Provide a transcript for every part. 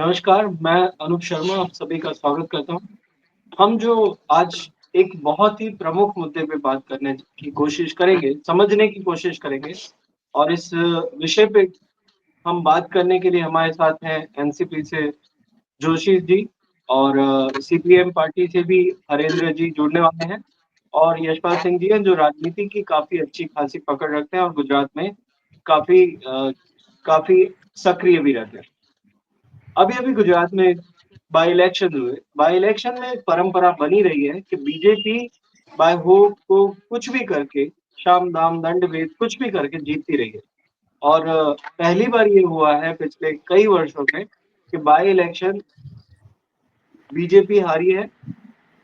नमस्कार, मैं अनूप शर्मा आप सभी का स्वागत करता हूँ। हम जो आज एक बहुत ही प्रमुख मुद्दे पे बात करने की कोशिश करेंगे, समझने की कोशिश करेंगे और इस विषय पे हम बात करने के लिए हमारे साथ हैं एनसीपी से जोशी जी और सीपीएम पार्टी से भी हरेंद्र जी जुड़ने वाले हैं और यशपाल सिंह जी हैं जो राजनीति की काफ़ी अच्छी खासी पकड़ रखते हैं और गुजरात में काफ़ी काफ़ी सक्रिय भी रहते हैं। अभी-अभी गुजरात में बाय इलेक्शन हुए। बाय इलेक्शन में परंपरा बनी रही है कि बीजेपी बाय हो को कुछ भी करके साम, दाम, दंड भेद कुछ भी करके जीतती रही है। और पहली बार ये हुआ है पिछले कई वर्षों में कि बाय इलेक्शन बीजेपी हारी है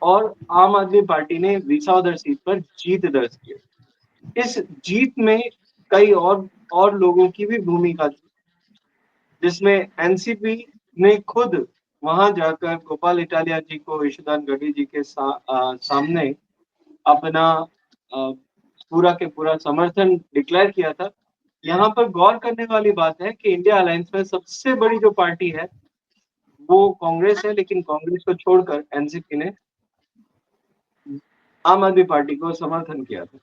और आम आदमी पार्टी ने विसाउदर सीट पर जीत दर्ज की है। इस जीत में कई और लोगों की भी भूमिका थी, जिसमें एनसीपी ने खुद वहां जाकर गोपाल इटालिया जी को ईशुदान गढ़वी जी के सामने अपना पूरा के पूरा समर्थन डिक्लेयर किया था। यहाँ पर गौर करने वाली बात है कि इंडिया अलायंस में सबसे बड़ी जो पार्टी है वो कांग्रेस है, लेकिन कांग्रेस को छोड़कर एनसीपी ने आम आदमी पार्टी को समर्थन किया था।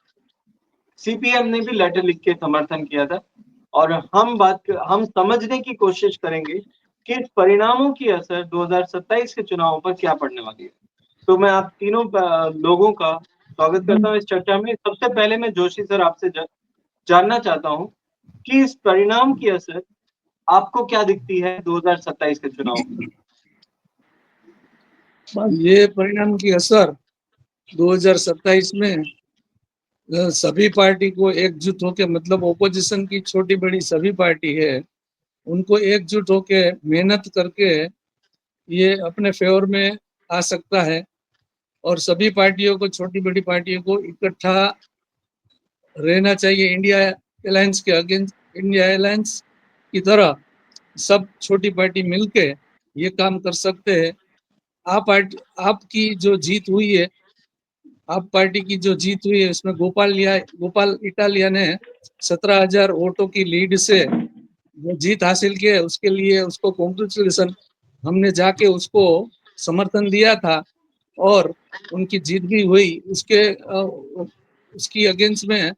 सीपीएम ने भी लेटर लिख के समर्थन किया था और हम समझने की कोशिश करेंगे कि इस परिणामों की असर 2027 के चुनावों पर क्या पड़ने वाली है। तो मैं आप तीनों लोगों का स्वागत करता हूँ इस चर्चा में। सबसे पहले मैं जोशी सर आपसे जानना चाहता हूँ कि इस परिणाम की असर आपको क्या दिखती है 2027 के चुनाव में? ये परिणाम की असर 2027 में सभी पार्टी को एकजुट होकर, मतलब ओपोजिशन की छोटी बड़ी सभी पार्टी है, उनको एकजुट होकर मेहनत करके ये अपने फेवर में आ सकता है। और सभी पार्टियों को, छोटी बड़ी पार्टियों को इकट्ठा रहना चाहिए। इंडिया अलायंस के अगेंस्ट, इंडिया अलायंस की तरह सब छोटी पार्टी मिलके ये काम कर सकते हैं। आपकी जो जीत हुई है, आप पार्टी की जो जीत हुई है, उसमें गोपाल इटालिया ने 17,000 वोटों की लीड से जो जीत हासिल की है, उसके लिए उसको कॉन्ग्रेचुलेशन। हमने जाके उसको समर्थन दिया था और उनकी जीत भी हुई। उसकी अगेंस्ट में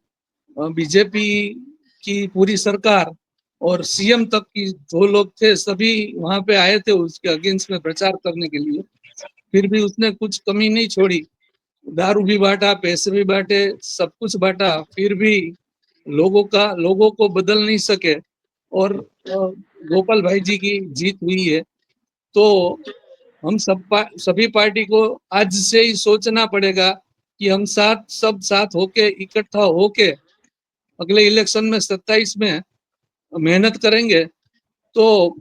बीजेपी की पूरी सरकार और सीएम तक की जो लोग थे, सभी वहां पे आए थे उसके अगेंस्ट में प्रचार करने के लिए। फिर भी उसने कुछ कमी नहीं छोड़ी, दारू भी बांटा, पैसे भी बांटे, सब कुछ बांटा, फिर भी लोगों को बदल नहीं सके और गोपाल भाई जी की जीत हुई है। तो हम सभी पार्टी को आज से ही सोचना पड़ेगा कि हम सब साथ होके, इकट्ठा होके अगले इलेक्शन में 27 में मेहनत करेंगे। तो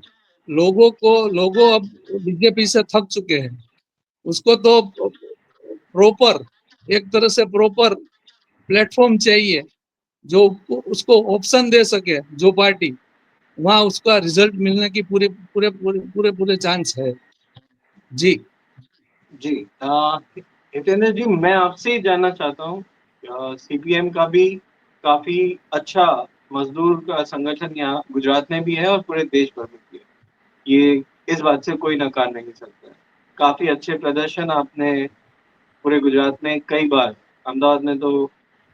लोगों अब बीजेपी से थक चुके हैं। उसको तो प्रॉपर, एक तरह से प्रॉपर प्लेटफॉर्म चाहिए जो उसको ऑप्शन दे सके, जो पार्टी, वहां उसका रिजल्ट मिलने की पूरे पूरे पूरे पूरे पूरे चांस है। जी जी हितेंद्र जी, मैं आपसे ही जानना चाहता हूँ। सीपीएम का भी काफी अच्छा मजदूर का संगठन यहाँ गुजरात में भी है और पूरे देश भर में भी है। ये इस बात से कोई नकार नहीं सकता है। काफी अच्छे प्रदर्शन आपने पूरे गुजरात में कई बार, अहमदाबाद में तो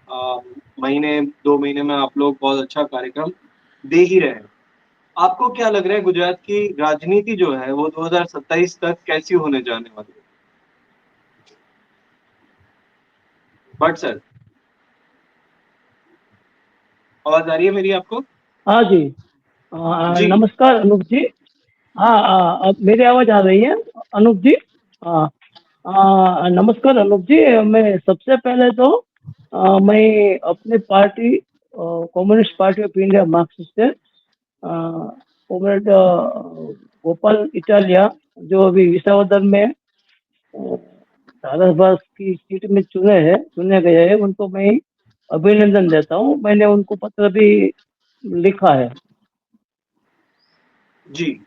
अ, महीने 2 महीने में आप लोग बहुत अच्छा कार्यक्रम दे ही रहे हैं। आपको क्या लग रहा है गुजरात की राजनीति जो है वो 2027 तक कैसी होने जाने वाली है? बट सर, आवाज आ रही है मेरी आपको? हाँ जी। जी। नमस्कार अनूप जी। हाँ, अब मेरी आवाज आ रही है अनूप जी? हाँ। नमस्कार अनूप जी। मैं सबसे पहले तो मैं अपनी party communist party of India Marxist से कॉमरेड गोपाल इटालिया, जो अभी विसावदर में धारासभा की सीट में चुने गए हैं, उनको मैं अभिनंदन देता हूँ। मैंने उनको पत्र भी लिखा है। जी।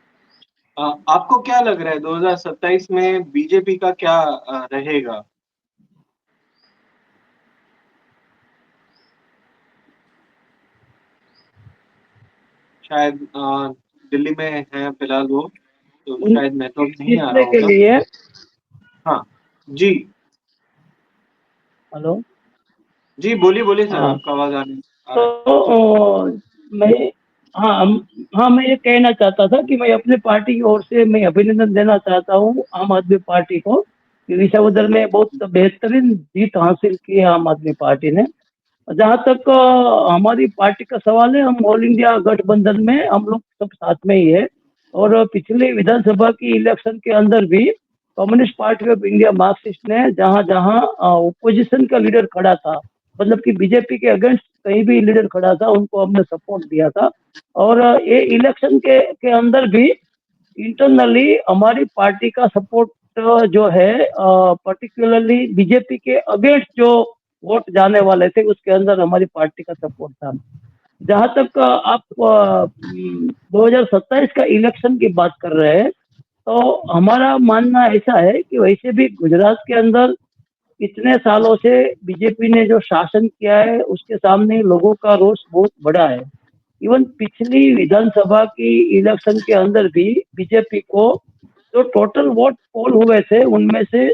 आपको क्या लग रहा है 2027 में बीजेपी का क्या रहेगा? शायद दिल्ली में है फिलहाल वो। तो उन शायद नेटवर्क नहीं आ रहा जीतने के होगा। लिए। हाँ, जी। हेलो। जी, बोलिए सर, हाँ, आपका आवाज़ आ तो रहा है। मैं हाँ हाँ, मैं ये कहना चाहता था कि मैं अपनी पार्टी की ओर से मैं अभिनंदन देना चाहता हूँ आम आदमी पार्टी को कि विसावदर में बहुत बेहतरीन जीत हासिल की है आम आदमी पार्टी ने। जहाँ तक हमारी पार्टी का सवाल है, हम ऑल इंडिया गठबंधन में हम लोग सब साथ में ही है। और पिछले विधानसभा की इलेक्शन के अंदर भी communist party of India Marxist ने जहाँ जहाँ ओपोजिशन का लीडर खड़ा था, मतलब कि बीजेपी के अगेंस्ट कहीं भी लीडर खड़ा था, उनको हमने सपोर्ट दिया था। और ये इलेक्शन के अंदर भी इंटरनली हमारी पार्टी का सपोर्ट जो है, पर्टिकुलरली बीजेपी के अगेंस्ट जो वोट जाने वाले थे उसके अंदर हमारी पार्टी का सपोर्ट था। जहां तक आप 2027 का इलेक्शन की बात कर रहे हैं, तो हमारा मानना ऐसा है कि वैसे भी गुजरात के अंदर इतने सालों से बीजेपी ने जो शासन किया है उसके सामने लोगों का रोष बहुत बड़ा है। इवन पिछली विधानसभा की इलेक्शन के अंदर भी बीजेपी को जो टोटल वोट पोल हुए थे उनमें से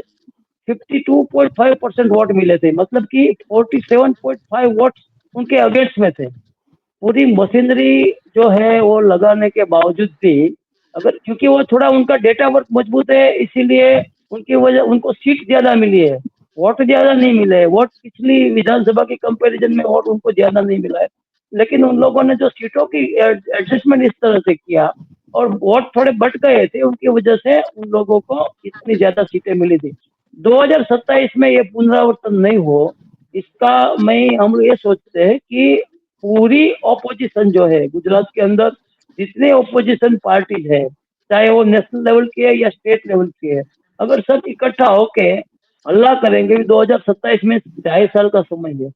52.5% वोट मिले थे, मतलब कि 47.5 वोट उनके अगेंस्ट में थे। पूरी मशीनरी जो है वो लगाने के बावजूद भी, अगर क्योंकि वो थोड़ा उनका डेटा वर्क मजबूत है इसीलिए उनकी वजह उनको सीट ज्यादा मिली है, वोट ज्यादा नहीं मिले हैं। वोट पिछली विधानसभा के कंपैरिजन में वोट उनको ज्यादा नहीं मिला है, लेकिन उन लोगों ने जो सीटों की एडजस्टमेंट इस तरह से किया और वोट थोड़े बट गए थे, उनकी वजह से उन लोगों को इतनी ज्यादा सीटें मिली थी। 2027 में ये पुनरावर्तन नहीं हो, इसका मैं हम लोग ये सोचते हैं कि पूरी ऑपोजिशन जो है गुजरात के अंदर, जितने ऑपोजिशन पार्टीज है, चाहे वो नेशनल लेवल की है या स्टेट लेवल की है, अगर सब इकट्ठा होके हल्ला करेंगे, 2027 में 2.5 साल का समय है,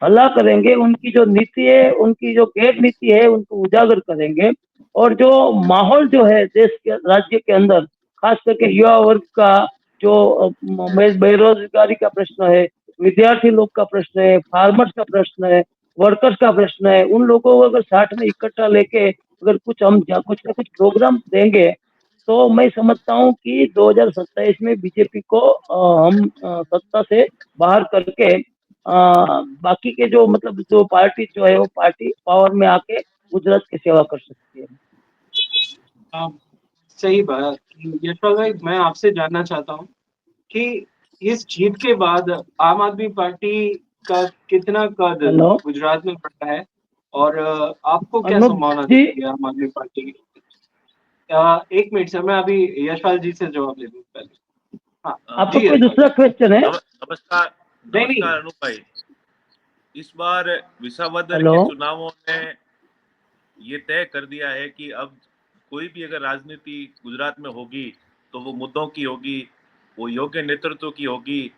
हल्ला करेंगे, उनकी जो नीति है, उनकी जो गैर नीति है उनको उजागर करेंगे। और जो माहौल जो है देश के राज्य के अंदर, खास करके युवा वर्ग का जो बेरोजगारी का प्रश्न है, विद्यार्थी लोग का प्रश्न है, फार्मर्स का प्रश्न है, वर्कर्स का प्रश्न है, उन लोगों को अगर साथ में इकट्ठा लेके अगर कुछ हम कुछ ना कुछ प्रोग्राम देंगे, तो मैं समझता हूँ कि 2027 में बीजेपी को हम सत्ता से बाहर करके बाकी के जो मतलब जो पार्टी जो है वो पार्टी पावर में आके गुजरात की सेवा कर सकती है। हाँ, सही बात। यशपाल भाई, मैं आपसे जानना चाहता हूँ कि इस जीत के बाद आम आदमी पार्टी का कितना कद हेलो गुजरात में बढ़ा है और आपको क्या अनूप संभावना जी। दिखती है आम आदमी पार्टी की? 1 मिनट सर, मैं अभी यशपाल जी से जवाब ले लूँ पहले। हाँ, आपका जी कोई यशपाल दूसरा जी। क्वेश्चन है? नमस्कार। नहीं, नहीं। नमस्कार अनूप भाई। इस बार विसावदर हेलो के चुनावों ने ये तय कर दिया है कि अब कोई भी अगर राजनीति गुजरात में होगी तो वो मुद्दों की होगी, वो योग्य नेतृत्व की होगी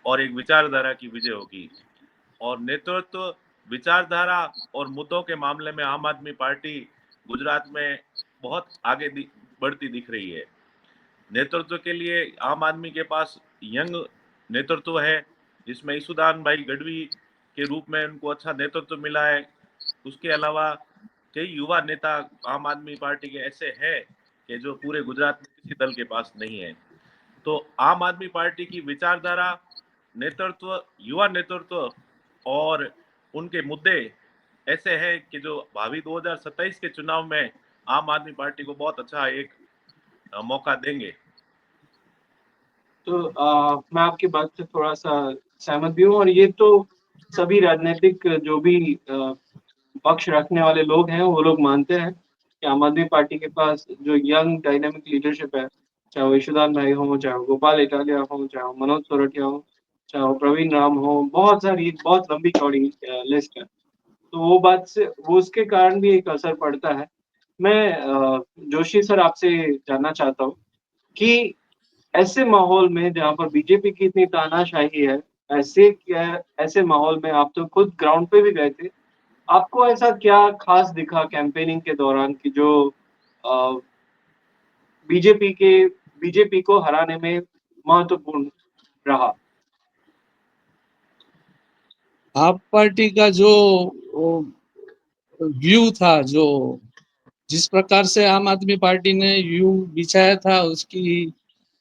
और एक विचारधारा की विजय होगी। और नेतृत्व, विचारधारा और मुद्दों के मामले में आम आदमी पार्टी गुजरात में बहुत आगे बढ़ती दिख रही है। नेतृत्व के लिए आम आदमी के पास यंग नेतृत्व है, जिसमें ईसुदान भाई गढ़वी के रूप में उनको अच्छा नेतृत्व मिला है। उसके अलावा कई युवा नेता आम आदमी पार्टी के ऐसे हैं कि जो पूरे गुजरात में किसी दल के पास नहीं है। तो आम आदमी पार्टी की विचारधारा, नेतृत्व, युवा नेतृत्व और उनके मुद्दे ऐसे हैं कि जो भावी 2027 के चुनाव में आम आदमी पार्टी को बहुत अच्छा एक मौका देंगे। तो मैं आपकी बात से थोड़ा-सा सहमत भी हूँ और ये तो सभी राजनीतिक जो भी पक्ष रखने वाले लोग हैं, वो लोग मानते हैं कि आम आदमी पार्टी के पास जो यंग डायनामिक लीडरशिप है, चाहे वो यशोदान भाई हों, चाहे वो गोपाल इटालिया हों, चाहे वो मनोज सोरठिया हों, चाहे वो प्रवीण राम हों, बहुत सारी बहुत लंबी-चौड़ी लिस्ट है। तो वो उसके कारण भी एक असर पड़ता है। मैं जोशी सर आपसे जानना चाहता हूँ कि ऐसे माहौल में जहाँ पर बीजेपी की इतनी तानाशाही है, ऐसे माहौल में आप तो खुद ग्राउंड पे भी गए थे। आपको ऐसा क्या ख़ास दिखा कैंपेनिंग के दौरान कि जो अ, बीजेपी के बीजेपी को हराने में महत्वपूर्ण रहा? आप पार्टी का जो व्यू था, जो जिस प्रकार से आम आदमी पार्टी ने यू बिछाया था, उसकी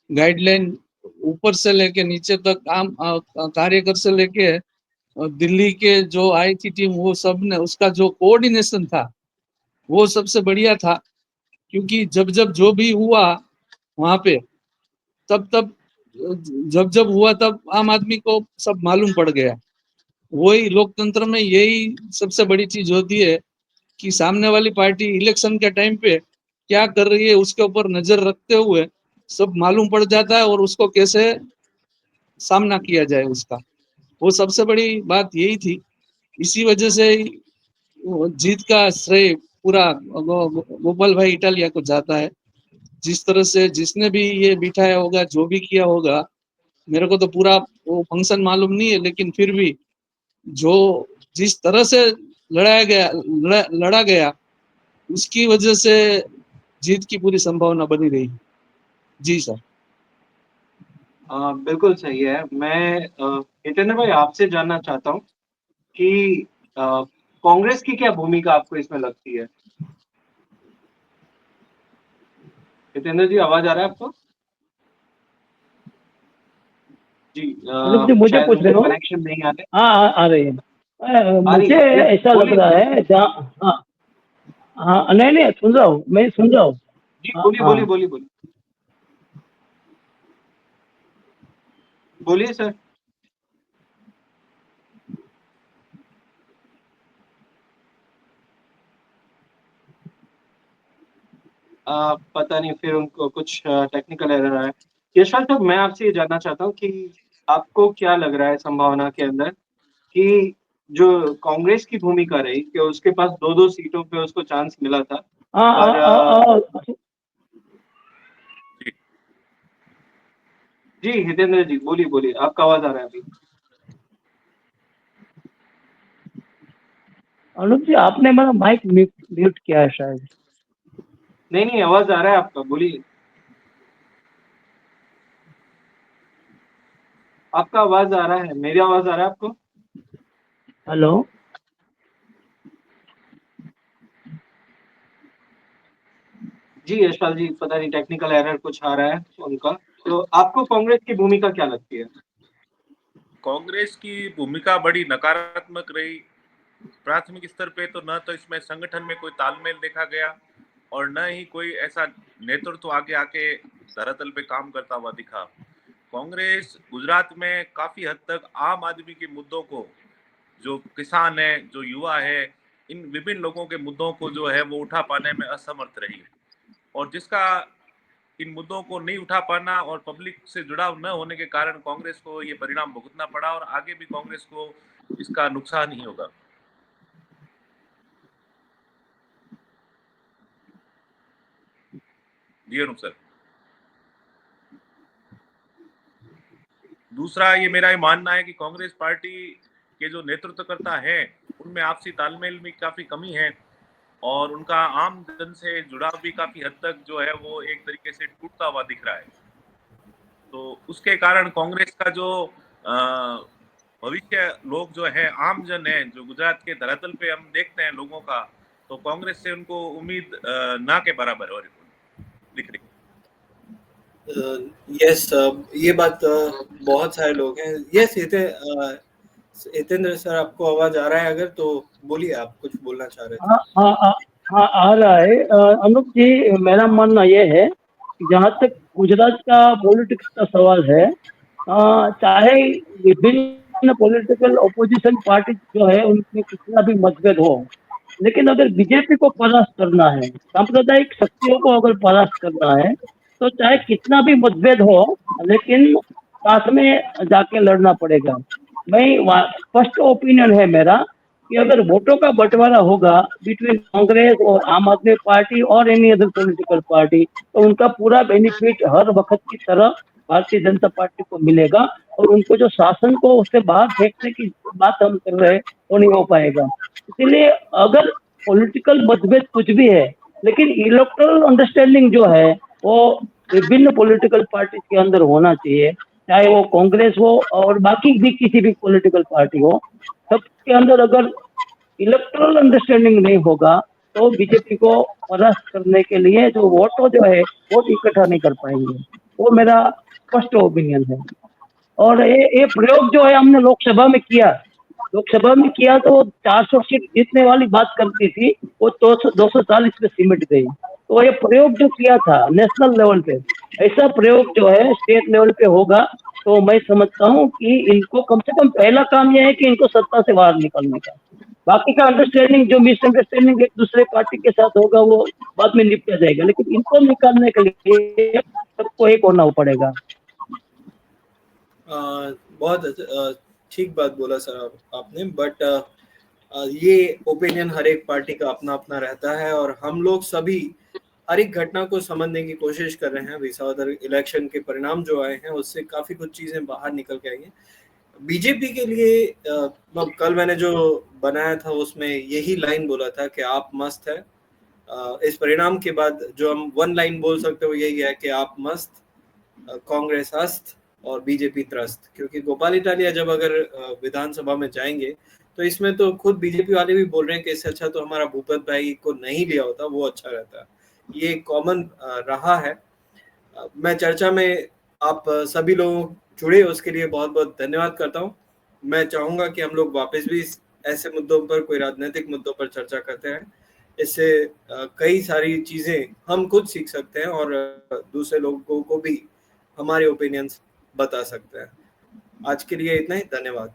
गाइडलाइन ऊपर से लेके नीचे तक आम कार्यकर से लेके दिल्ली के जो आई थी टीम, वो सब ने उसका जो कोऑर्डिनेशन था वो सबसे बढ़िया था। क्योंकि जब जब जो भी हुआ वहां पे, तब तब जब जब हुआ तब आम आदमी को सब मालूम पड़ गया। वही लोकतंत्र में यही सबसे बड़ी चीज होती है कि सामने वाली पार्टी इलेक्शन के टाइम पे क्या कर रही है उसके ऊपर नजर रखते हुए सब मालूम पड़ जाता है और उसको कैसे सामना किया जाए उसका। वो सबसे बड़ी बात यही थी। इसी वजह से जीत का श्रेय पूरा गोपाल भाई इटालिया को जाता है। जिस तरह से जिसने भी ये बिठाया होगा, जो भी किया होगा, मेरे को तो पूरा वो फंक्शन मालूम नहीं है, लेकिन फिर भी जो जिस तरह से लड़ा गया उसकी वजह से जीत की पूरी संभावना बनी रही। जी सर। बिल्कुल सही है। मैं हितेंद्र भाई आपसे जानना चाहता हूँ कि कांग्रेस की क्या भूमिका आपको इसमें लगती है? हितेंद्र जी, आवाज आ रहा है आपको? जी, अनुप जी मुझे शायद पूछ रहे उनको हो? कनेक्शन नहीं आ रहे। हाँ आ रही है। आ रही मुझे है? यस, ऐसा लग बोलिए रहा सर। है जहाँ, हाँ हाँ, नहीं नहीं सुन रहा हूँ, मैं सुन रहा हूँ। जी, हाँ बोलिए बोलिए हाँ। बोलिए बोलिए बोलिए सर। पता नहीं, फिर उनको कुछ टेक्निकल एरर आया। यशपाल साहब, मैं आपसे ये जानना चाहता हूँ कि आपको क्या लग रहा है संभावना के अंदर कि जो कांग्रेस की भूमिका रही कि उसके पास 2-2 सीटों पे उसको चांस मिला था, हाँ पर जी हितेंद्र जी, बोलिए बोलिए, आपका आवाज आ रहा है अभी। अनुप जी आपने मेरा माइक म्यूट किया है शायद। नहीं नहीं, आवाज आ रहा है आपका, बोलिए। आपका आवाज आ रहा है, मेरी आवाज आ रहा है आपको? हेलो। जी यशपाल जी, पता नहीं टेक्निकल एरर कुछ आ रहा है उनका। तो आपको कांग्रेस की भूमिका क्या लगती है? कांग्रेस की भूमिका बड़ी नकारात्मक रही। प्राथमिक स्तर पे तो न तो इसमें संगठन में कोई तालमेल देखा गया और न ही कोई ऐसा नेतृत्व आगे आके धरातल पे काम करता हुआ दिखा। कांग्रेस गुजरात में काफी हद तक आम आदमी के मुद्दों को, जो किसान है, जो युवा है, इन विभिन्न लोगों के मुद्दों को जो है वो उठा पाने में असमर्थ रही। और जिसका इन मुद्दों को नहीं उठा पाना और पब्लिक से जुड़ाव न होने के कारण कांग्रेस को ये परिणाम भुगतना पड़ा और आगे भी कांग्रेस को इसका नुकसान ही होगा। जी अनूप सर। दूसरा, ये मेरा ये मानना है कि कांग्रेस पार्टी के जो नेतृत्वकर्ता हैं उनमें आपसी तालमेल में काफी कमी है और उनका आम जन से जुड़ाव भी काफी हद तक जो है वो एक तरीके से टूटता हुआ दिख रहा है। तो उसके कारण कांग्रेस का जो भविष्य, लोग जो है आम जन है जो गुजरात के धरातल पे हम देखते हैं लोगों का, तो कांग्रेस से उनको उम्मीद ना के बराबर और दिख रही। यस, ये बात बहुत सारे लोग हैं। यस हितेंद्र सर, आपको आवाज आ रहा है? अगर तो बोलिए, आप कुछ बोलना चाह रहे थे। हाँ हाँ हाँ हाँ आ रहा है। अनुप जी मेरा मानना ये है कि जहाँ तक गुजरात का पॉलिटिक्स का सवाल है, चाहे विभिन्न पॉलिटिकल ओपोजिशन पार्टी जो है उनमें कितना भी मतभेद हो, लेकिन अगर बीजेपी को परास्त करना है, सांप्रदायिक शक्तियों को अगर परास्त करना है, तो चाहे कितना भी मतभेद हो, लेकिन साथ में जाके लड़ना पड़ेगा। मैं फर्स्ट ओपिनियन है मेरा कि अगर वोटों का बंटवारा होगा बिटवीन कांग्रेस और आम आदमी पार्टी और एनी अदर पॉलिटिकल पार्टी, तो उनका पूरा बेनिफिट हर वक्त की तरह भारतीय जनता पार्टी को मिलेगा और उनको जो शासन को उससे बाहर फेंकने की बात हम कर रहे हैं वो नहीं हो पाएगा। इसीलिए अगर पॉलिटिकल मतभेद कुछ भी है, लेकिन इलेक्टोरल अंडरस्टैंडिंग जो है वो विभिन्न पॉलिटिकल पार्टी के अंदर होना चाहिए, चाहे वो कांग्रेस हो और बाकी भी किसी भी पॉलिटिकल पार्टी हो। सबके अंदर अगर इलेक्टोरल अंडरस्टैंडिंग नहीं होगा तो बीजेपी को परास्त करने के लिए जो वोटों जो है वोट इकट्ठा नहीं कर पाएंगे। वो मेरा फर्स्ट ओपिनियन है। और ये प्रयोग जो है हमने लोकसभा में किया, तो 400 सीट जीतने वाली बात करती थी, वो 240 पे सिमट गई। तो ये प्रयोग जो किया था नेशनल लेवल पे, ऐसा प्रयोग जो है स्टेट लेवल पे होगा तो मैं समझता हूँ कि इनको कम से कम पहला काम यह है कि इनको सत्ता से बाहर निकलने का। बाकी का अंडरस्टैंडिंग, जो मिसअंडरस्टैंडिंग एक दूसरे पार्टी के साथ होगा वो बाद में निपटा जाएगा, लेकिन इनको निकालने के लिए सबको एक होना पड़ेगा। बहुत ठीक बात बोला सर आपने, बट ये ओपिनियन हर एक पार्टी का अपना अपना रहता है और हम लोग सभी हर एक घटना को समझने की कोशिश कर रहे हैं। विसावदर इलेक्शन के परिणाम जो आए हैं उससे काफी कुछ चीजें बाहर निकल के आई हैं। बीजेपी के लिए कल मैंने जो बनाया था उसमें यही लाइन बोला था कि आप मस्त है। इस परिणाम के बाद जो हम वन लाइन बोल सकते हो यही है कि आप मस्त, कांग्रेस अस्त और बीजेपी त्रस्त। क्योंकि गोपाल इटालिया जब अगर विधानसभा में जाएंगे तो इसमें तो खुद बीजेपी वाले भी बोल रहे हैं कि इससे अच्छा तो हमारा भूपत भाई को नहीं लिया होता, वो अच्छा रहता। ये कॉमन रहा है। मैं चर्चा में आप सभी लोग जुड़े उसके लिए बहुत बहुत धन्यवाद करता हूँ। मैं चाहूंगा कि हम लोग वापस भी ऐसे मुद्दों पर, कोई राजनीतिक मुद्दों पर चर्चा करते हैं। इससे कई सारी चीजें हम खुद सीख सकते हैं और दूसरे लोगों को भी हमारे ओपिनियंस बता सकते हैं। आज के लिए इतना ही, धन्यवाद।